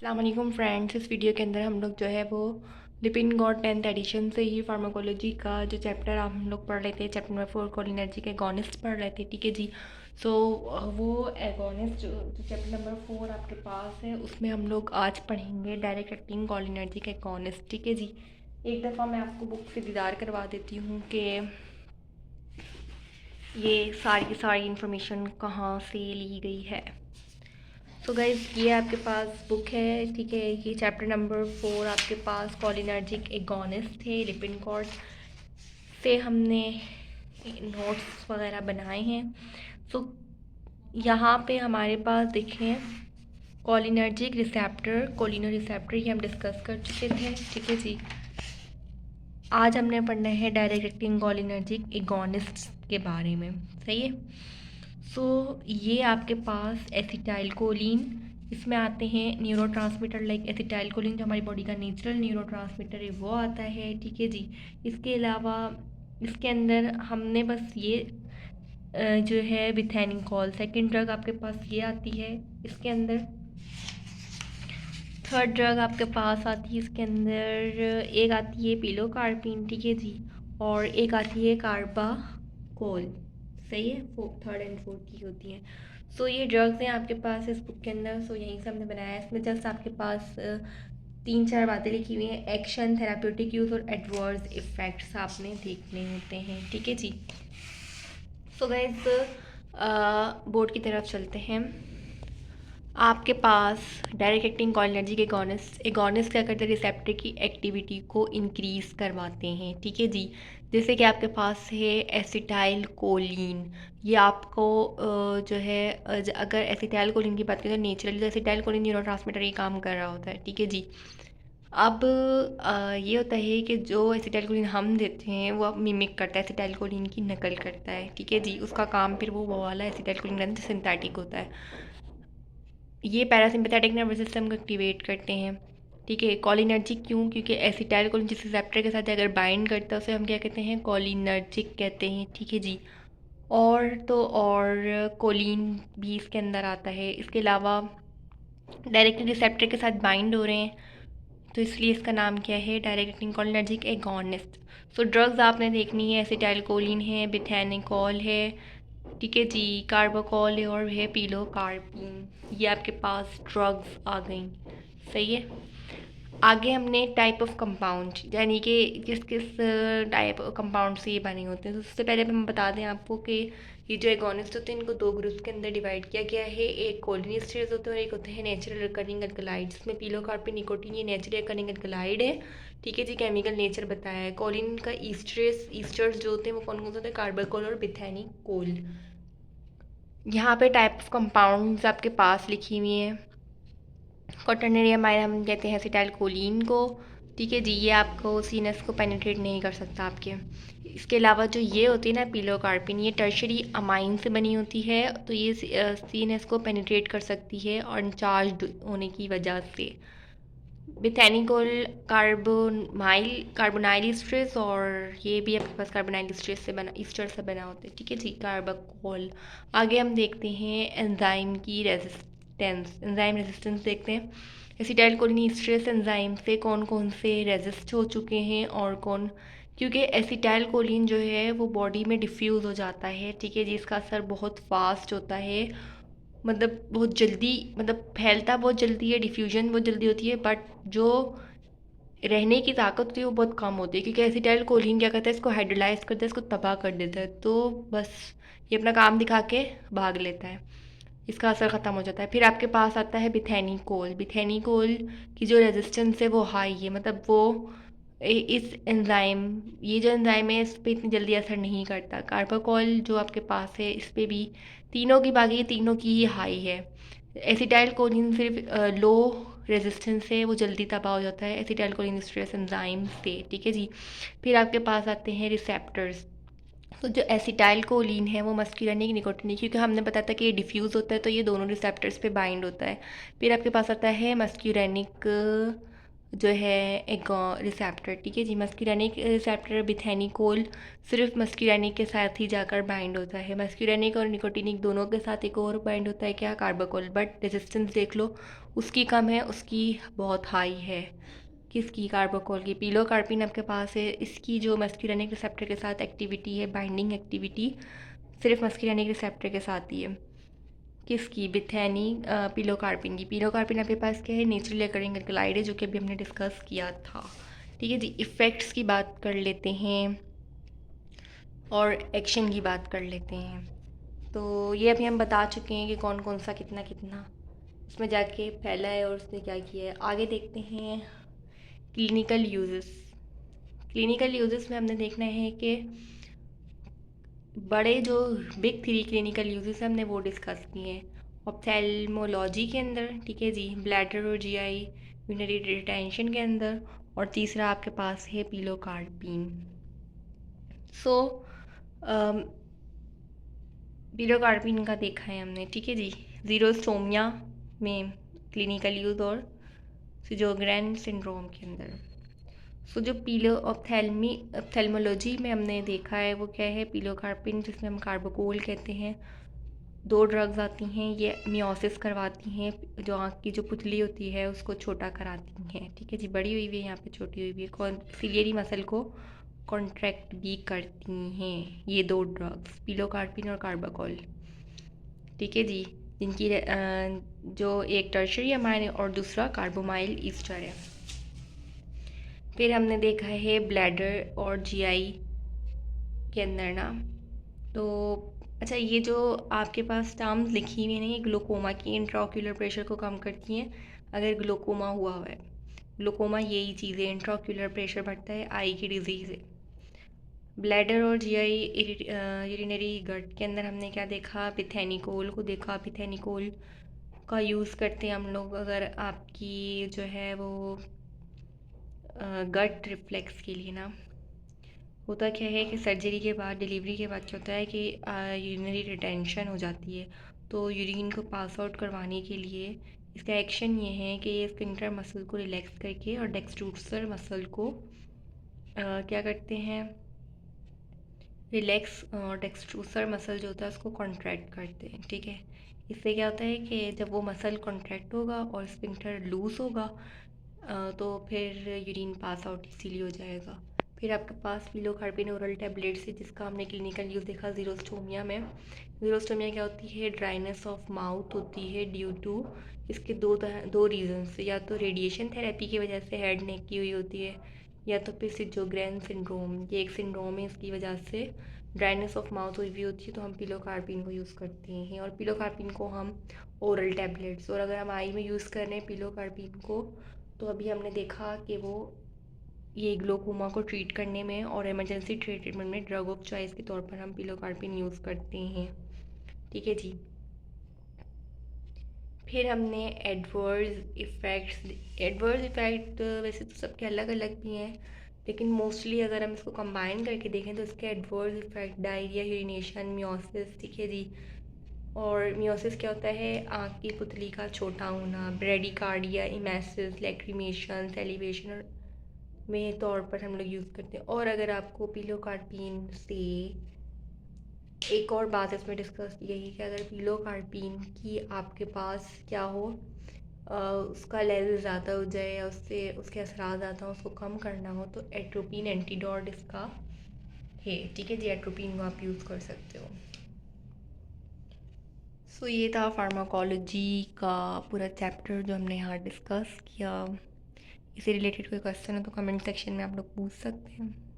अस्सलाम फ्रेंड्स। इस वीडियो के अंदर हम लोग जो है वो लिपिन गॉड 10th एडिशन से ही फार्माकोलॉजी का जो चैप्टर हम लोग पढ़ रहे थे, चैप्टर नंबर 4 कोलिनर्जी के एगोनिस्ट पढ़ रहे थे। ठीक है जी। सो वो एगोनिस्ट जो चैप्टर नंबर 4 आपके पास है उसमें हम लोग आज पढ़ेंगे डायरेक्ट एक्टिंग कोलिनर्जी के एगोनिस्ट। ठीक है जी। एक दफ़ा मैं आपको बुक से दीदार करवा देती हूँ कि ये सारी की सारी इंफॉर्मेशन कहाँ से ली गई है। सो गाइज ये आपके पास बुक है। ठीक है, ये चैप्टर नंबर 4 आपके पास कोलिनर्जिक एगोनिस्ट थे। लिपिन कॉर्ड से हमने नोट्स वगैरह बनाए हैं। सो यहाँ पे हमारे पास देखें कोलिनर्जिक रिसेप्टर, कोलिनो रिसेप्टर, ये हम डिस्कस कर चुके थे। ठीक है जी। आज हमने पढ़ना है डायरेक्ट एक्टिंग कोलिनर्जिक एगोनिस्ट के बारे में। सही है। सो ये आपके पास एसिटाइलकोलिन, इसमें आते हैं न्यूरोट्रांसमीटर लाइक एसिटाइलकोलिन जो हमारी बॉडी का नेचुरल न्यूरोट्रांसमीटर है वो आता है। ठीक है जी। इसके अलावा इसके अंदर हमने बस ये जो है विथेनिकॉल सेकंड ड्रग आपके पास ये आती है इसके अंदर। थर्ड ड्रग आपके पास आती है इसके अंदर, एक आती है पिलोकार्पिन। ठीक है जी। और एक आती है कार्बाकोल। सही है। थर्ड एंड फोर्थ की होती हैं। सो ये ड्रग्स हैं आपके पास इस बुक के अंदर। सो यहीं से हमने बनाया है। इसमें जस्ट आपके पास तीन चार बातें लिखी हुई हैं। एक्शन, थेराप्यूटिक यूज़ और एडवर्स इफ़ेक्ट्स आपने देखने होते हैं। ठीक है जी। सो गाइस बोर्ड की तरफ चलते हैं। आपके पास डायरेक्ट एक्टिंग कोलिनर्जी के एगोनिस्ट क्या करते हैं, रिसेप्टर की एक्टिविटी को इंक्रीज़ करवाते हैं। ठीक है जी। जैसे कि आपके पास है एसिटाइल कोलिन, ये आपको जो है अगर एसिटाइल कोलिन की बात करें तो नेचुरली तो एसिटाइल कोलिन न्यूरोट्रांसमीटर ये काम कर रहा होता है। ठीक है जी। अब ये होता है कि जो एसिटाइल कोलिन हम देते हैं वो अब मिमिक करता है, एसिटाइल कोलिन की नकल करता है। ठीक है जी। उसका काम फिर वो वाला एसिटाइल कोलिन सिंथेटिक होता है। ये पैरासिम्पथेटिक नर्वस सिस्टम को एक्टिवेट करते हैं। ठीक है। कोलिनर्जिक क्यों? क्योंकि एसिटाइल कोलिन जिस रिसेप्टर के साथ अगर बाइंड करता है उसे हम क्या कहते हैं, कोलिनर्जिक कहते हैं। ठीक है जी। और तो और कोलिन भी इसके अंदर आता है। इसके अलावा डायरेक्टली रिसेप्टर के साथ बाइंड हो रहे हैं तो इसलिए इसका नाम क्या है, डायरेक्ट एक्टिंग कोलिनर्जिक एगोनिस्ट। सो ड्रग्स आपने देखनी है, एसिटाइल कोलिन है, बिथेनिकॉल है, ठीक है जी, कार्बाकोल है और है पिलोकार्पिन। ये आपके पास ड्रग्स आ गई। सही है। आगे हमने टाइप ऑफ कंपाउंड यानी कि किस किस टाइप कंपाउंड से ये बने होते हैं। तो सबसे पहले हम बता दें आपको कि ये जो एगोनिस्ट होते हैं इनको दो ग्रुप्स के अंदर डिवाइड किया गया है। एक कोलिनिस्टर्स होते हैं और एक होते हैं नेचुरल रिकरिंग अल्कलाइड्स। इसमें पिलोकार्पिन, निकोटीन ये नेचुरल रिकरिंग अल्कलाइड है। ठीक है जी। केमिकल नेचर बताया है। कोलिन का ईस्टर्स जो होते हैं वो कौन कौन से होते हैं, कार्बाकोल और बिथेनिकोल। यहाँ पे टाइप ऑफ कंपाउंड्स आपके पास लिखी हुई हैं। क्वाटरनरी अमाइन हम कहते हैं एसिटाइल कोलिन को। ठीक है जी। ये आपको सीनस को पेनिट्रेट नहीं कर सकता आपके। इसके अलावा जो ये होती है ना पिलोकार्पिन, ये टर्शरी अमाइन से बनी होती है तो ये सीनस को पेनिट्रेट कर सकती है और चार्ज होने की वजह से। बिथेनिकोल कार्बोनाइल ईस्टर्स और ये भी आपके पास कार्बोनाइल ईस्टर से बना होता है। ठीक है जी। कार्बाकोल। आगे हम देखते हैं एंजाइम की रेजिस्टेंस, एंजाइम रेजिस्टेंस देखते हैं। एसिटाइल कोलिन ईस्टरेस एंजाइम से कौन कौन से रेजिस्ट हो चुके हैं और कौन, क्योंकि एसिटाइल कोलिन जो है वो बॉडी में डिफ्यूज़ हो जाता है। ठीक है जी। इसका असर बहुत फास्ट होता है, मतलब बहुत जल्दी, मतलब फैलता बहुत जल्दी है, डिफ्यूजन बहुत जल्दी होती है, बट जो रहने की ताकत होती है वो बहुत कम होती है क्योंकि एसिटाइल कोलिन क्या करता है, इसको हाइड्रोलाइज करता है, इसको तबाह कर देता है। तो बस ये अपना काम दिखा के भाग लेता है, इसका असर ख़त्म हो जाता है। फिर आपके पास आता है बिथेनिकोल। बिथेनिकोल की जो रेजिस्टेंस है वो हाई है, मतलब वो इस एंजाइम, ये जो एंजाइम है इस पर इतनी जल्दी असर नहीं करता। कार्बाकोल जो आपके पास है इस पर भी तीनों की, बाकी ये तीनों की ही हाई है। एसिटाइल कोलिन सिर्फ लो रेजिस्टेंस से वो जल्दी तबाह हो जाता है एसिटाइल कोलिन स्ट्रेस एंजाइम से। ठीक है जी। फिर आपके पास आते हैं रिसेप्टर्स। तो जो एसिटाइल कोलिन है वो मस्क्यूलिनिक, निकोटिनिक, क्योंकि हमने बताया था कि ये डिफ्यूज़ होता है तो ये दोनों रिसेप्टर्स पे बाइंड होता है। फिर आपके पास आता है मस्क्यूलिनिक जो है एक रिसेप्टर, ठीक है जी। मस्कुरानिक रिसेप्टर बिथेनिकोल सिर्फ मस्कुरानिक के साथ ही जाकर बाइंड होता है। मस्कुरानिक और निकोटिनिक दोनों के साथ एक और बाइंड होता है, क्या, कार्बाकोल। बट रेजिस्टेंस देख लो, उसकी कम है, उसकी बहुत हाई है। किसकी? कार्बाकोल की। पिलोकार्पिन आपके पास है, इसकी जो मस्कुरानिक रिसेप्टर के साथ एक्टिविटी है, बाइंडिंग एक्टिविटी सिर्फ मस्कुरानिक रिसेप्टर के साथ ही है। किसकी? बिथैनी पिलोकार्पिन की। पिलोकार्पिन आपके पास क्या है? नेचुरली अकरिंग एल्कलाइड है, जो कि अभी हमने डिस्कस किया था, ठीक है जी। इफ़ेक्ट्स की बात कर लेते हैं और एक्शन की बात कर लेते हैं। तो ये अभी हम बता चुके हैं कि कौन कौन सा कितना कितना उसमें जाके फैला है और उसने क्या किया है। आगे देखते हैं क्लिनिकल यूजेस। क्लिनिकल यूजेस में हमने देखना है कि बड़े जो बिग 3 क्लिनिकल यूजेस हमने वो डिस्कस किए हैं ऑप्थेल्मोलॉजी के अंदर, ठीक है जी, ब्लैडर और जीआई यूरिनरी रिटेंशन के अंदर, और तीसरा आपके पास है पिलोकार्पिन। सो पिलोकार्पिन का देखा है हमने, ठीक है जी। जीरोस्टोमिया में क्लिनिकल यूज और सिजोग्रेन सिंड्रोम के अंदर। सो जो पीलो ऑप्थेल्मोलॉजी में हमने देखा है वो क्या है? पिलोकार्पिन, जिसमें हम कार्बोकोल कहते हैं। 2 ड्रग्स आती हैं, ये मियोसिस करवाती हैं, जो आँख की जो पुतली होती है उसको छोटा कराती हैं, ठीक है जी। बड़ी हुई भी है यहाँ पे, छोटी हुई भी है। सिलियरी मसल को कॉन्ट्रैक्ट भी करती हैं ये 2 ड्रग्स, पिलोकार्पिन और कार्बाकोल, ठीक है जी। जिनकी जो एक टर्शरी अमाइन है और दूसरा कार्बोमाइल ईस्टर है। फिर हमने देखा है ब्लैडर और जीआई के अंदर ना, तो अच्छा, ये जो आपके पास टर्म्स लिखी हुई हैं, ग्लूकोमा की इंट्राओक्यूलर प्रेशर को कम करती हैं अगर ग्लूकोमा हुआ है। ग्लूकोमा यही चीज़ है, इंट्राओक्यूलर प्रेशर बढ़ता है, आई की डिजीज़ है। ब्लैडर और जीआई यूरिनरी गट के अंदर हमने क्या देखा? पिथेनिकोल को देखा। पिथेनिकोल का यूज़ करते हैं हम लोग अगर आपकी जो है वो गट रिफ्लेक्स के लिए ना। होता क्या है कि सर्जरी के बाद, डिलीवरी के बाद क्या होता है कि यूरिनरी रिटेंशन हो जाती है, तो यूरिन को पास आउट करवाने के लिए इसका एक्शन ये है कि ये स्फिंक्टर मसल को रिलैक्स करके और डेक्सट्रूसर मसल को क्या करते हैं? रिलैक्स, डेक्सट्रूसर मसल जो होता है उसको कॉन्ट्रैक्ट करते हैं, ठीक है। इससे क्या होता है कि जब वो मसल कॉन्ट्रैक्ट होगा और स्फिंक्टर लूज़ होगा तो फिर यूरिन पास आउट इसीलिए हो जाएगा। फिर आपके पास पिलोकार्पिन ओरल टैबलेट्स है, जिसका हमने क्लिनिकल यूज़ देखा जीरोस्टोमिया में। जीरोस्टोमिया क्या होती है? ड्राइनेस ऑफ माउथ होती है ड्यू टू इसके दो रीजंस, या तो रेडिएशन थेरेपी की वजह से हेड नेक की हुई होती है, या तो फिर सिजोग्रेन सिंड्रोम, ये एक सिंड्रोम है, इसकी वजह से ड्राइनेस ऑफ माउथ हुई हुई होती है, तो हम पिलोकार्पिन को यूज़ करते हैं। और पिलोकार्पिन को हम ओरल टैबलेट्स, और अगर हम आई में यूज़ कर रहे हैं पिलोकार्पिन को, तो अभी हमने देखा कि वो ये ग्लोकोमा को ट्रीट करने में और इमरजेंसी ट्रीटमेंट में ड्रग ऑफ चॉइस के तौर पर हम पिलोकार्पिन यूज़ करते हैं, ठीक है जी। फिर हमने एडवर्स इफ़ेक्ट वैसे तो सबके अलग अलग भी हैं, लेकिन मोस्टली अगर हम इसको कंबाइन करके देखें तो इसके adverse effect diarrhoea, urination, meiosis, ठीक है जी। और मियोसिस क्या होता है? आँख की पुतली का छोटा होना, ब्रेडिकार्डिया, इमेसिस, लैक्रिमेशन, सेलिवेशन में तौर पर हम लोग यूज़ करते हैं। और अगर आपको पिलोकार्पिन से एक और बात इसमें डिस्कस की गई है कि अगर पिलोकार्पिन की आपके पास क्या हो, उसका लेवल ज़्यादा हो जाए या उससे उसके असरात ज़्यादा हो, उसको कम करना हो, तो एट्रोपिन एंटीडोट इसका है, ठीक है जी। एट्रोपिन को आप यूज़ कर सकते हो। सो ये था फार्माकोलॉजी का पूरा चैप्टर जो हमने यहाँ डिस्कस किया। इससे रिलेटेड कोई क्वेश्चन है तो कमेंट सेक्शन में आप लोग पूछ सकते हैं।